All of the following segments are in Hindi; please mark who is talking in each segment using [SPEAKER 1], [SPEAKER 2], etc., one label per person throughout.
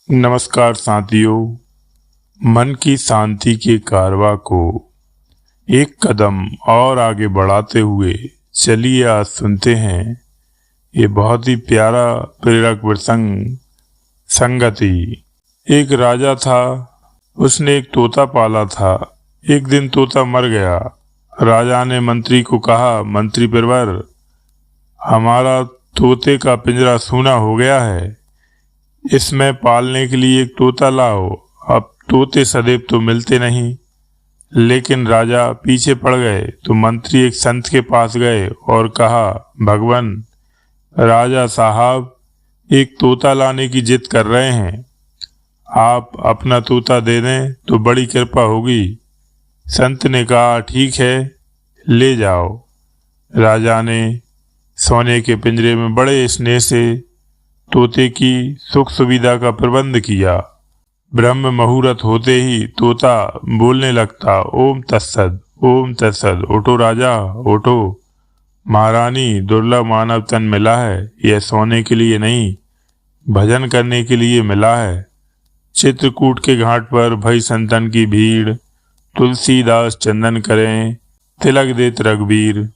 [SPEAKER 1] नमस्कार साथियों, मन की शांति के कारवां को एक कदम और आगे बढ़ाते हुए चलिए आज सुनते हैं ये बहुत ही प्यारा प्रेरक प्रसंग। संगति। एक राजा था, उसने एक तोता पाला था। एक दिन तोता मर गया। राजा ने मंत्री को कहा, मंत्री प्रवर, हमारा तोते का पिंजरा सूना हो गया है, इसमें पालने के लिए एक तोता लाओ। अब तोते सदैव तो मिलते नहीं। लेकिन राजा पीछे पड़ गए तो मंत्री एक संत के पास गए और कहा, भगवान, राजा साहब एक तोता लाने की जिद कर रहे हैं, आप अपना तोता दे दें तो बड़ी कृपा होगी। संत ने कहा, ठीक है, ले जाओ। राजा ने सोने के पिंजरे में बड़े स्नेह से तोते की सुख सुविधा का प्रबंध किया। ब्रह्म मुहूर्त होते ही तोता बोलने लगता, ओम तत्सद, ओम तत्सद। उठो राजा, उठो। महारानी, दुर्लभ मानव तन मिला है, यह सोने के लिए नहीं, भजन करने के लिए मिला है। चित्रकूट के घाट पर भई संतन की भीड़, तुलसीदास चंदन करें, तिलक देत रघुवीर।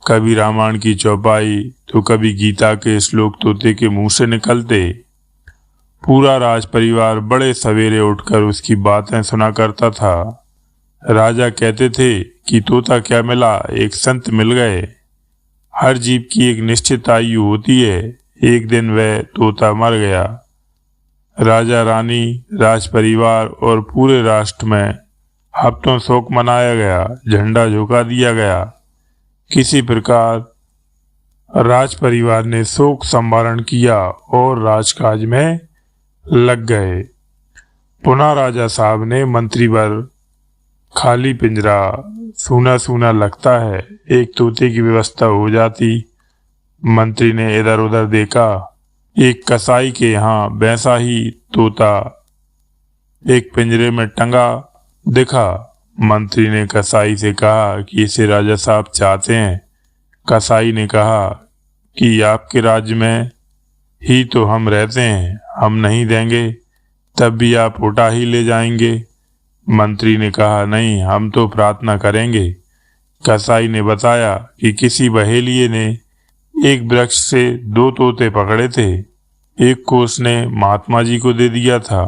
[SPEAKER 1] कभी रामायण की चौपाई तो कभी गीता के श्लोक तोते के मुंह से निकलते। पूरा राज परिवार बड़े सवेरे उठकर उसकी बातें सुना करता था। राजा कहते थे कि तोता क्या मिला, एक संत मिल गए। हर जीव की एक निश्चित आयु होती है, एक दिन वह तोता मर गया। राजा रानी, राज परिवार और पूरे राष्ट्र में हफ्तों शोक मनाया गया, झंडा झुका दिया गया। किसी प्रकार राज परिवार ने शोक संवारण किया और राजकाज में लग गए। पुनः राजा साहब ने मंत्री पर खाली पिंजरा सूना सूना लगता है, एक तोते की व्यवस्था हो जाती। मंत्री ने इधर उधर देखा, एक कसाई के यहाँ वैसा ही तोता एक पिंजरे में टंगा दिखा। मंत्री ने कसाई से कहा कि इसे राजा साहब चाहते हैं। कसाई ने कहा कि आपके राज्य में ही तो हम रहते हैं, हम नहीं देंगे, तब भी आप उठा ही ले जाएंगे। मंत्री ने कहा, नहीं, हम तो प्रार्थना करेंगे। कसाई ने बताया कि किसी बहेलिये ने एक वृक्ष से 2 तोते पकड़े थे, एक को उसने महात्मा जी को दे दिया था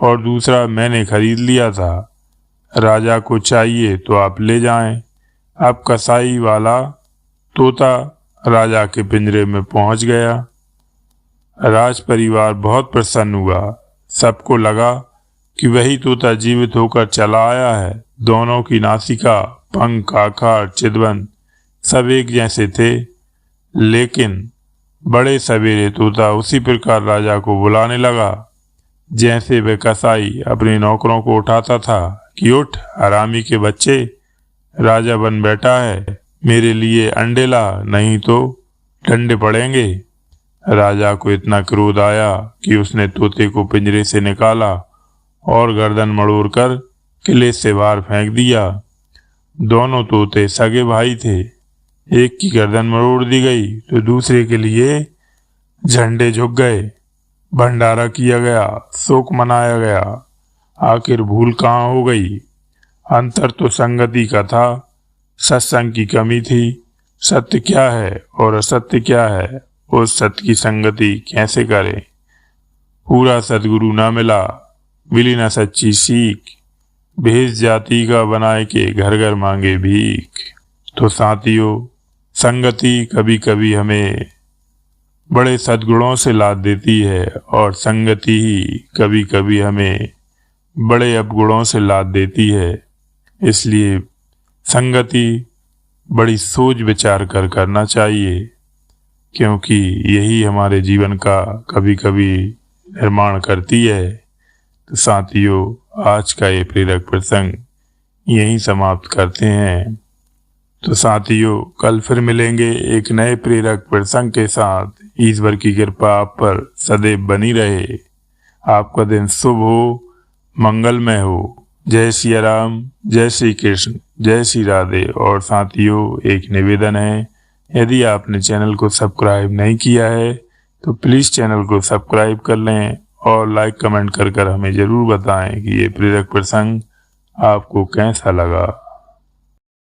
[SPEAKER 1] और दूसरा मैंने खरीद लिया था। राजा को चाहिए तो आप ले जाएं। अब कसाई वाला तोता राजा के पिंजरे में पहुंच गया। राज परिवार बहुत प्रसन्न हुआ। सबको लगा कि वही तोता जीवित होकर चला आया है। दोनों की नासिका, पंख, आकार, चितवन सब एक जैसे थे। लेकिन बड़े सवेरे तोता उसी प्रकार राजा को बुलाने लगा जैसे वह कसाई अपने नौकरों को उठाता था कि उठ हरामी के बच्चे, राजा बन बैठा है, मेरे लिए अंडे ला, नहीं तो डंडे पड़ेंगे। राजा को इतना क्रोध आया कि उसने तोते को पिंजरे से निकाला और गर्दन मड़ोड़ कर किले से बाहर फेंक दिया। दोनों तोते सगे भाई थे, एक की गर्दन मड़ोड़ दी गई तो दूसरे के लिए झंडे झुक गए। भंडारा किया गया, शोक मनाया गया। आखिर भूल कहाँ हो गई? अंतर तो संगति का था, सत्संग की कमी थी। सत्य क्या है और असत्य क्या है, उस सत्य की संगति कैसे करें? पूरा सदगुरु ना मिला, मिली ना सच्ची सीख, भेष जाति का बनाए के घर घर मांगे भीख। तो साथियों, संगति कभी कभी हमें बड़े सद्गुणों से लाद देती है और संगति ही कभी कभी हमें बड़े अपगुणों से लाद देती है। इसलिए संगति बड़ी सोच विचार कर करना चाहिए, क्योंकि यही हमारे जीवन का कभी कभी निर्माण करती है। तो साथियों, आज का ये प्रेरक प्रसंग यहीं समाप्त करते हैं। तो साथियों, कल फिर मिलेंगे एक नए प्रेरक प्रसंग के साथ। ईश्वर की कृपा आप पर सदैव बनी रहे। आपका दिन शुभ हो, मंगलमय हो। जय सिया राम, जय श्री कृष्ण, जय श्री राधे। और साथियों, एक निवेदन है, यदि आपने चैनल को सब्सक्राइब नहीं किया है तो प्लीज़ चैनल को सब्सक्राइब कर लें और लाइक कमेंट कर हमें ज़रूर बताएं कि ये प्रेरक प्रसंग आपको कैसा लगा।